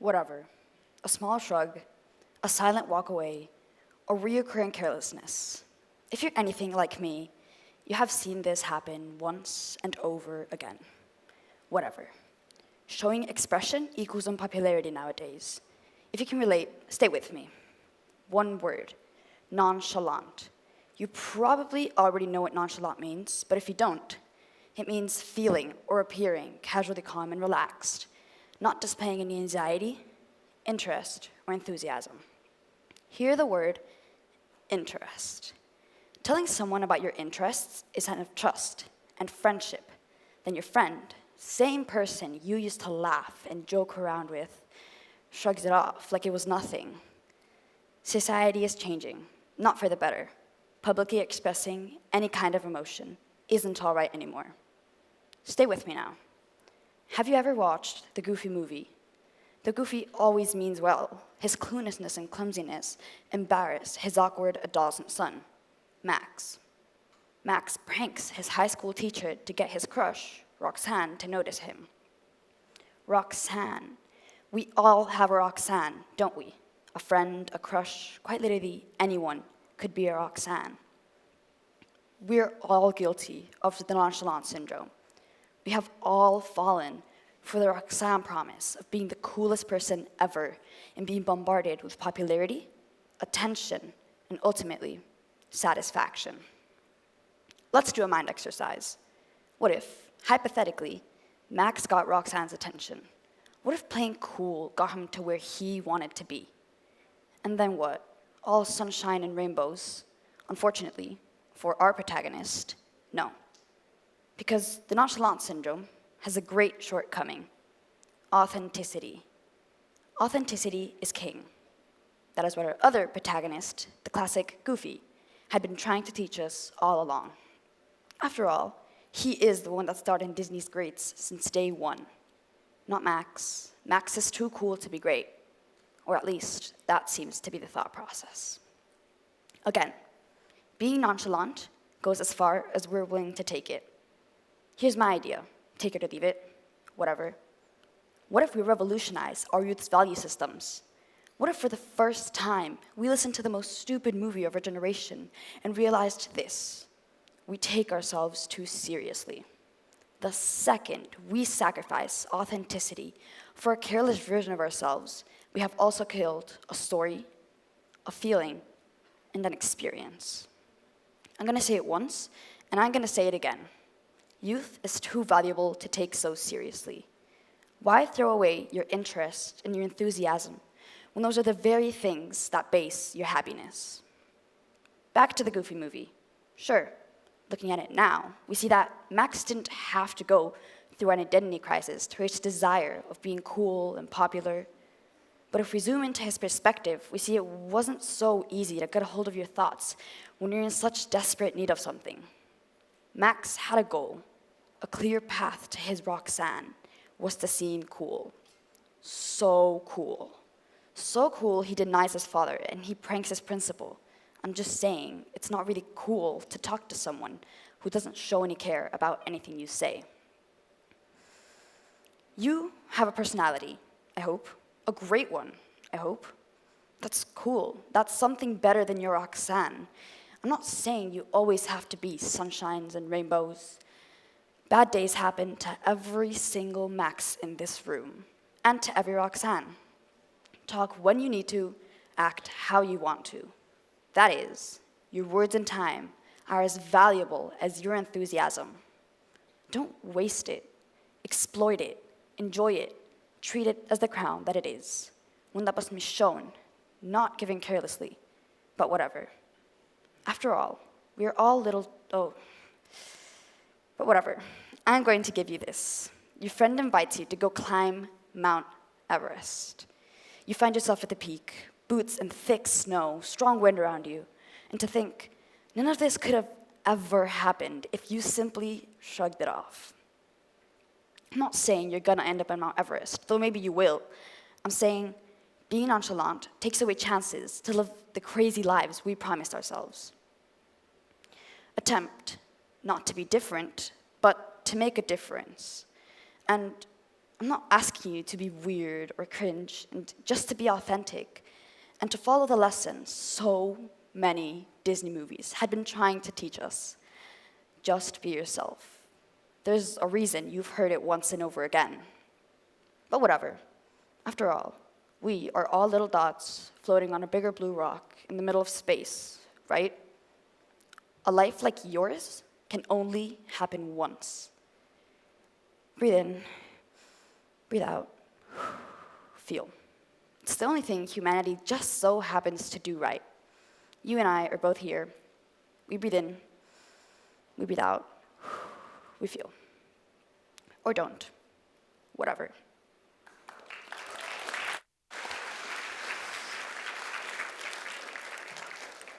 whatever. A small shrug, a silent walk away, or reoccurring carelessness. If you're anything like me, you have seen this happen once and over again. Whatever. Showing expression equals unpopularity nowadays. If you can relate, stay with me. One word, nonchalant. You probably already know what nonchalant means, but if you don't, it means feeling or appearing casually calm and relaxed, not displaying any anxiety, interest, or enthusiasm. Hear the word interest. Telling someone about your interests is a sign of trust and friendship. Then your friend, same person you used to laugh and joke around with, shrugs it off like it was nothing. Society is changing, not for the better. Publicly expressing any kind of emotion isn't all right anymore. Stay with me now. Have you ever watched the Goofy movie? The Goofy always means well. His cluelessness and clumsiness embarrass his awkward adolescent son, Max. Max pranks his high school teacher to get his crush, Roxanne, to notice him. Roxanne. We all have a Roxanne, don't we? A friend, a crush, quite literally anyone could be a Roxanne. We're all guilty of the nonchalant syndrome. We have all fallen for the Roxanne promise of being the coolest person ever and being bombarded with popularity, attention, and ultimately, satisfaction. Let's do a mind exercise. What if, hypothetically, Max got Roxanne's attention? What if playing cool got him to where he wanted to be? And then what? All sunshine and rainbows? Unfortunately, for our protagonist, no. Because the nonchalant syndrome has a great shortcoming: authenticity. Authenticity is king. That is what our other protagonist, the classic Goofy, had been trying to teach us all along. After all, he is the one that starred in Disney's greats since day one. Not Max. Max is too cool to be great. Or at least, that seems to be the thought process. Again, being nonchalant goes as far as we're willing to take it. Here's my idea. Take it or leave it. Whatever. What if we revolutionize our youth's value systems? What if for the first time we listened to the most stupid movie of our generation and realized this? We take ourselves too seriously. The second we sacrifice authenticity for a careless version of ourselves, we have also killed a story, a feeling, and an experience. I'm going to say it once, and I'm going to say it again. Youth is too valuable to take so seriously. Why throw away your interest and your enthusiasm when those are the very things that base your happiness? Back to the Goofy movie. Sure, looking at it now, we see that Max didn't have to go through an identity crisis to reach the desire of being cool and popular. But if we zoom into his perspective, we see it wasn't so easy to get a hold of your thoughts when you're in such desperate need of something. Max had a goal. A clear path to his Roxanne was to seem cool. So cool. So cool he denies his father and he pranks his principal. I'm just saying, it's not really cool to talk to someone who doesn't show any care about anything you say. You have a personality, I hope. A great one, I hope. That's cool. That's something better than your Roxanne. I'm not saying you always have to be sunshines and rainbows. Bad days happen to every single Max in this room, and to every Roxanne. Talk when you need to, act how you want to. That is, your words and time are as valuable as your enthusiasm. Don't waste it. Exploit it. Enjoy it. Treat it as the crown that it is, one that must be shown, not given carelessly, but whatever. After all, we are all but whatever. I'm going to give you this. Your friend invites you to go climb Mount Everest. You find yourself at the peak, boots in thick snow, strong wind around you, and to think, none of this could have ever happened if you simply shrugged it off. I'm not saying you're gonna end up on Mount Everest, though maybe you will. I'm saying being nonchalant takes away chances to live the crazy lives we promised ourselves. Attempt not to be different, but to make a difference. And I'm not asking you to be weird or cringe, and just to be authentic and to follow the lessons so many Disney movies had been trying to teach us. Just be yourself. There's a reason you've heard it once and over again. But whatever. After all, we are all little dots floating on a bigger blue rock in the middle of space, right? A life like yours can only happen once. Breathe in, breathe out, feel. It's the only thing humanity just so happens to do right. You and I are both here. We breathe in, we breathe out, we feel. Or don't, whatever.